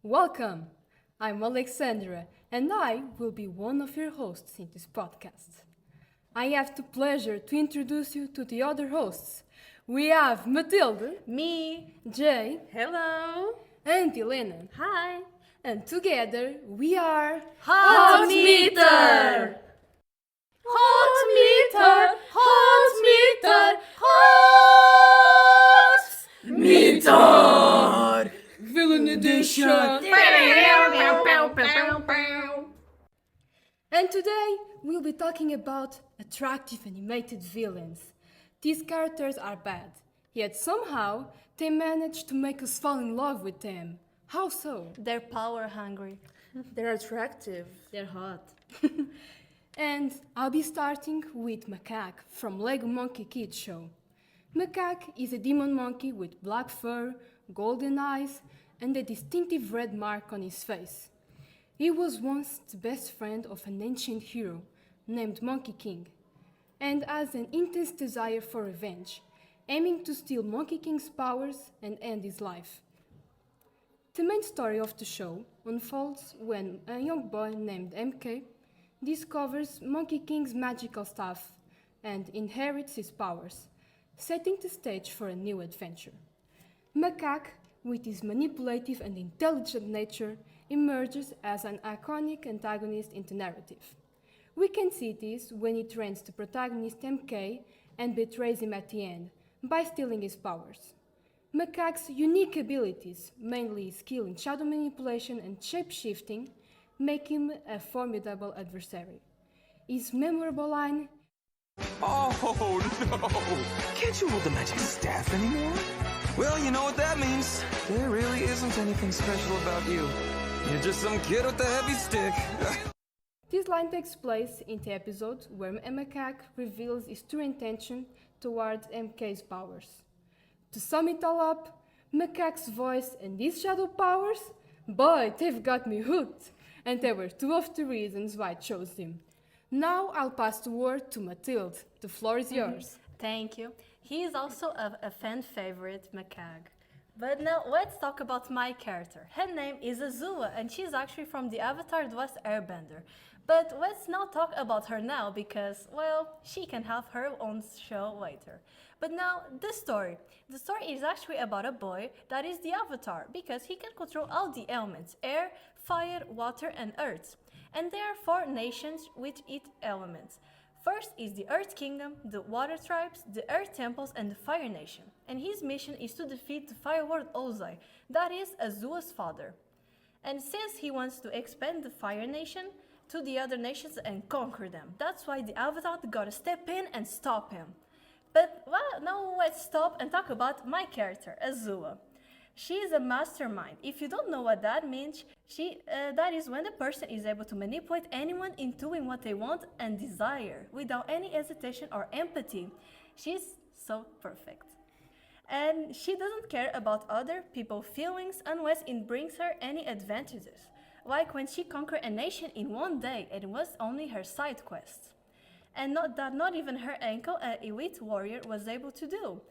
Welcome! I'm Alexandra and I will be one of your hosts in this podcast. I have the pleasure to introduce you to the other hosts. We have Matilde, Me. Jay, Hello. and Helena. Hi. And together we are Hot meter. Hot meter. Hot meter. Hot meter. Villain Edition. And today we'll be talking about attractive animated villains. These characters are bad, yet somehow they manage to make us fall in love with them. How so? They're power hungry. They're attractive. They're hot. And I'll be starting with Macaque from Lego Monkey Kids Show. Macaque is a demon monkey with black fur, golden eyes, and a distinctive red mark on his face. He was once the best friend of an ancient hero named Monkey King, and has an intense desire for revenge, aiming to steal Monkey King's powers and end his life. The main story of the show unfolds when a young boy named MK discovers Monkey King's magical staff and inherits his powers, setting the stage for a new adventure. Macaque, with his manipulative and intelligent nature, emerges as an iconic antagonist in the narrative. We can see this when he trains the protagonist MK and betrays him at the end by stealing his powers. Macaque's unique abilities, mainly his skill in shadow manipulation and shape-shifting, make him a formidable adversary. His memorable line, Oh, no! Can't you hold the magic staff anymore? Well, you know what that means. There really isn't anything special about you. You're just some kid with a heavy stick. this line takes place in the episode where a macaque reveals his true intention towards MK's powers. To sum it all up, Macaque's voice and his shadow powers? Boy, they've got me hooked! And there were two of the reasons why I chose him. Now I'll pass the word to Matilde. The floor is yours. Thank you. He is also a fan favorite, Macaque. But now let's talk about my character. Her name is Azula and she's actually from the Avatar The Last Airbender. But let's not talk about her now because, well, she can have her own show later. But now, the story. The story is actually about a boy that is the Avatar because he can control all the elements: air, fire, water, and earth. And there are 4 nations with each element. First is the Earth Kingdom, the Water Tribes, the Earth Temples, and the Fire Nation. And his mission is to defeat the Fire Lord Ozai, that is Azula's father. And since he wants to expand the Fire Nation to the other nations and conquer them, that's why the Avatar gotta step in and stop him. But well, now let's stop and talk about my character, Azula. She is a mastermind. If you don't know what that means, that is when the person is able to manipulate anyone into doing what they want and desire without any hesitation or empathy. She's so perfect. And she doesn't care about other people's feelings unless it brings her any advantages. Like when she conquered a nation in one day, and it was only her side quest. And not even her uncle, an elite warrior, was able to do.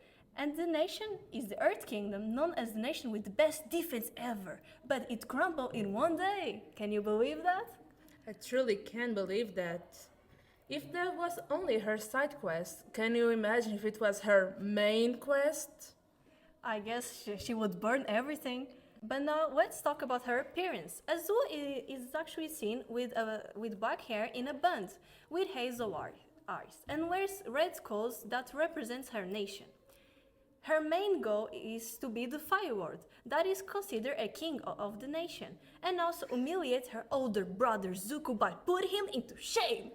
And the nation is the Earth Kingdom, known as the nation with the best defense ever. But it crumbled in one day. Can you believe that? I truly can't believe that. If that was only her side quest, can you imagine if it was her main quest? I guess she would burn everything. But now let's talk about her appearance. Azula is actually seen with black hair in a bun, with hazel eyes, and wears red skulls that represents her nation. Her main goal is to be the Fire Lord, that is considered a king of the nation, and also humiliate her older brother Zuko by putting him into shame,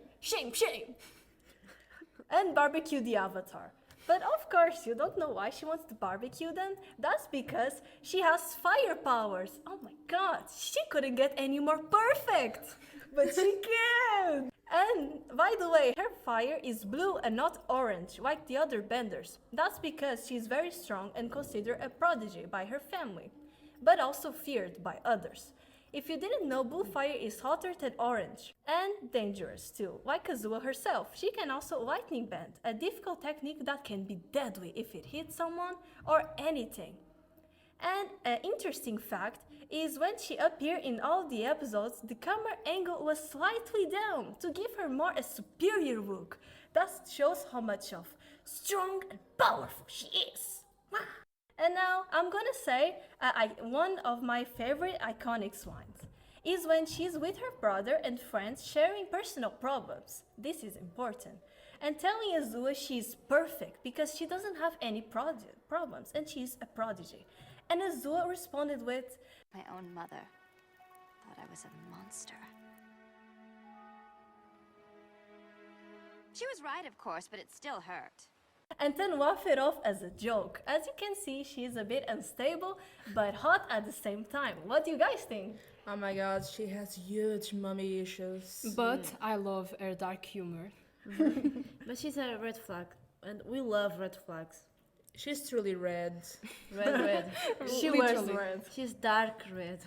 and barbecue the Avatar. But of course, you don't know why she wants to barbecue them. That's because she has fire powers. Oh my god, she couldn't get any more perfect. But she can. And by the way, her fire is blue and not orange like the other benders. That's because she's very strong and considered a prodigy by her family, but also feared by others. If you didn't know, blue fire is hotter than orange and dangerous too, like Azula herself. She can also lightning bend, a difficult technique that can be deadly if it hits someone or anything. And an interesting fact is when she appeared in all the episodes, the camera angle was slightly down to give her more a superior look. That shows how much of strong and powerful she is. And now I'm gonna say one of my favorite iconic lines is when she's with her brother and friends sharing personal problems. This is important. And telling Azula she's perfect because she doesn't have any problems and she's a prodigy. And Azula responded with, My own mother thought I was a monster. She was right, of course, but it still hurt. and then laugh it off as a joke. As you can see, she's a bit unstable but hot at the same time. What do you guys think? Oh my god, she has huge mommy issues. But I love her dark humor. But she's a red flag, and we love red flags. She's truly red. Red. She wears Literally. red. She's dark red.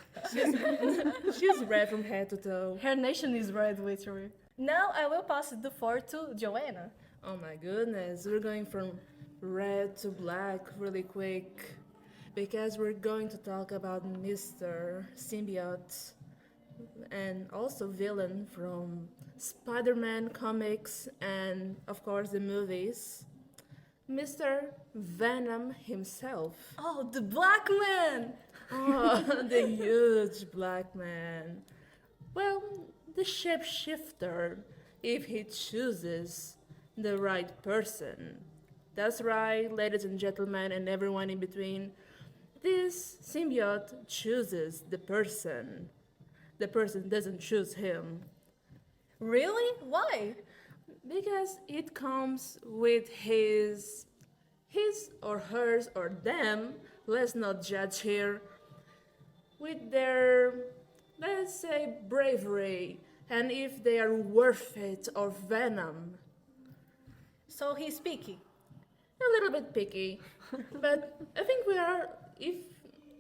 She's red from head to toe. Her nation is red, literally. Now I will pass the floor to Joanna. Oh my goodness, we're going from red to black really quick because we're going to talk about Mr. Symbiote and also villain from Spider-Man comics and of course the movies, Mr. Venom himself. Oh, the black man! Oh, the huge black man. Well, the shapeshifter, if he chooses the right person. That's right, ladies and gentlemen, and everyone in between. This symbiote chooses the person. The person doesn't choose him. Really? Why? Because it comes with his or hers or them, let's not judge here, with their, let's say, bravery, and if they are worth it or venom. So he's picky. A little bit picky, but I think we are, if,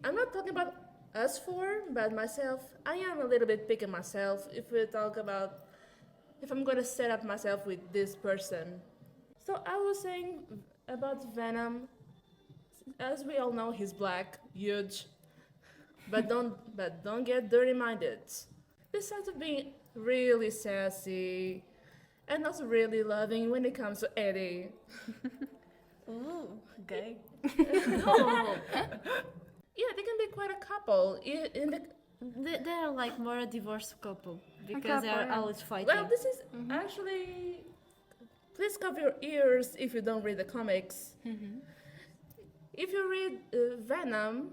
I'm not talking about us four, but myself, I am a little bit picky myself if we talk about, if I'm gonna set up myself with this person. So I was saying about Venom, as we all know, he's black, huge, but don't get dirty-minded. Besides of being really sassy and also really loving when it comes to Eddie. Ooh, gay. Yeah, they can be quite a couple. They're like more a divorced couple because they're couple, yeah. always fighting. Well, this is actually. Please cover your ears if you don't read the comics. If you read Venom,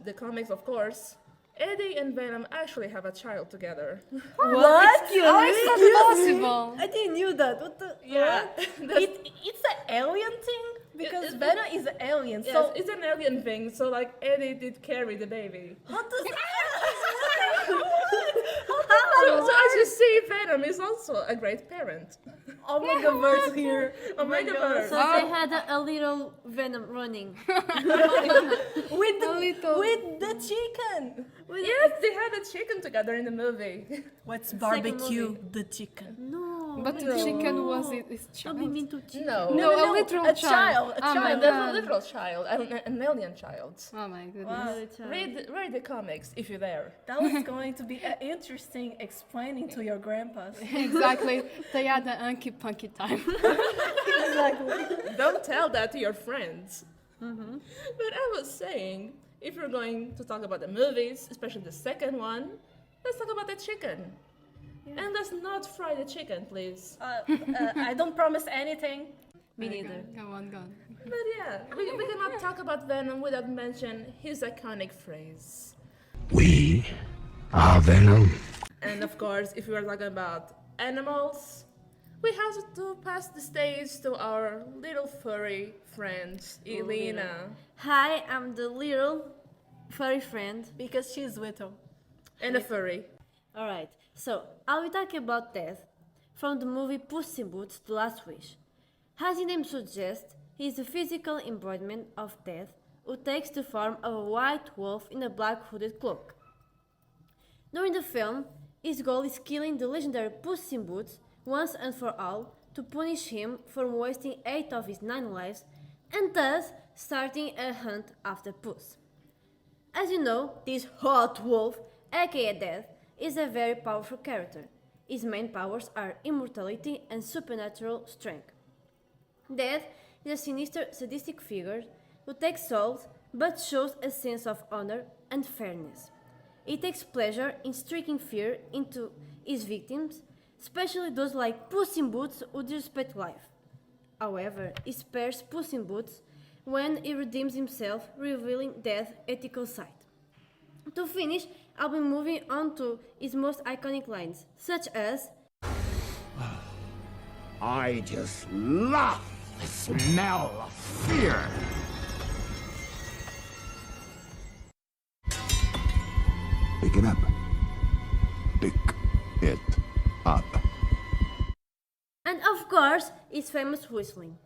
the comics, of course, Eddie and Venom actually have a child together. What? How is that possible? I didn't knew that. What the? Yeah, It's an alien thing? Because it- Venom is an alien, Yes, so it's an alien thing. So like Eddie did carry the baby. how does So as you see, Venom is also a great parent. Omega verse here? Omega verse. So they had a little Venom running. With the little- with the chicken. Yes, they had a chicken together in the movie. What's barbecue? The chicken. No. But the chicken was his Don't be child. mean to chicken. No, No, a literal a child. A Oh my child. There's a God. literal child, an alien child. Oh my goodness. Read the comics if you're there. That was going to be interesting explaining to your grandpas. Exactly. They had a hunky punky time. Don't tell that to your friends. But I was saying, if you're going to talk about the movies, especially the second one, let's talk about the chicken. And let's not fry the chicken, please. I don't promise anything. Me neither. Go on. But yeah, we cannot talk about Venom without mentioning his iconic phrase. We are Venom. And of course, if we are talking about animals, we have to pass the stage to our little furry friend, Elena. Hi, I'm the little furry friend. Because she's little. And a furry. Alright, so I will talk about death from the movie Puss in Boots: The Last Wish. As the name suggests, he is a physical embodiment of death who takes the form of a white wolf in a black hooded cloak. During the film, his goal is killing the legendary Puss in Boots once and for all to punish him for wasting 8 of his 9 lives and thus starting a hunt after Puss. As you know, this hot wolf, aka Death, is a very powerful character. His main powers are immortality and supernatural strength. Death is a sinister, sadistic figure who takes souls but shows a sense of honor and fairness. He takes pleasure in striking fear into his victims, especially those like Puss in Boots who disrespect life. However, he spares Puss in Boots when he redeems himself, revealing Death's ethical side. To finish, I'll be moving on to his most iconic lines, such as I just love the smell of fear. Pick it up. Pick it up. and of course his famous whistling.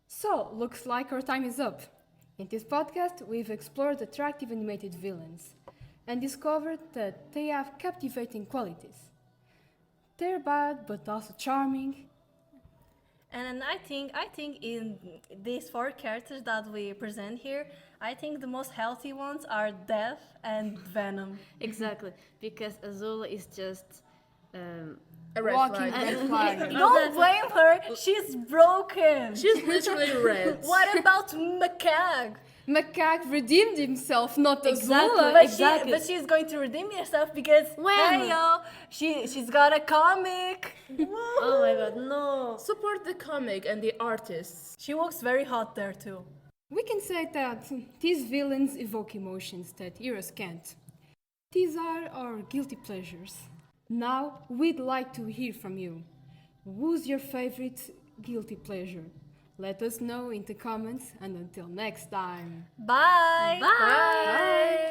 So, looks like our time is up. In this podcast, we've explored attractive animated villains and discovered that they have captivating qualities. They're bad but also charming. And I think in these four characters that we present here, I think the most healthy ones are Death and Venom. Exactly, because Azula is just A red Walking flag. red flag. Don't blame her, she's broken. She's literally red. What about Macaque? Macaque redeemed himself, not Exactly. Azula. But, Exactly. but she's going to redeem herself because When? hey yo, she's got a comic. oh my god, no. Support the comic and the artists. She looks very hot there too. We can say that these villains evoke emotions that heroes can't. These are our guilty pleasures. Now, we'd like to hear from you. Who's your favorite guilty pleasure? Let us know in the comments, and until next time. Bye. Bye.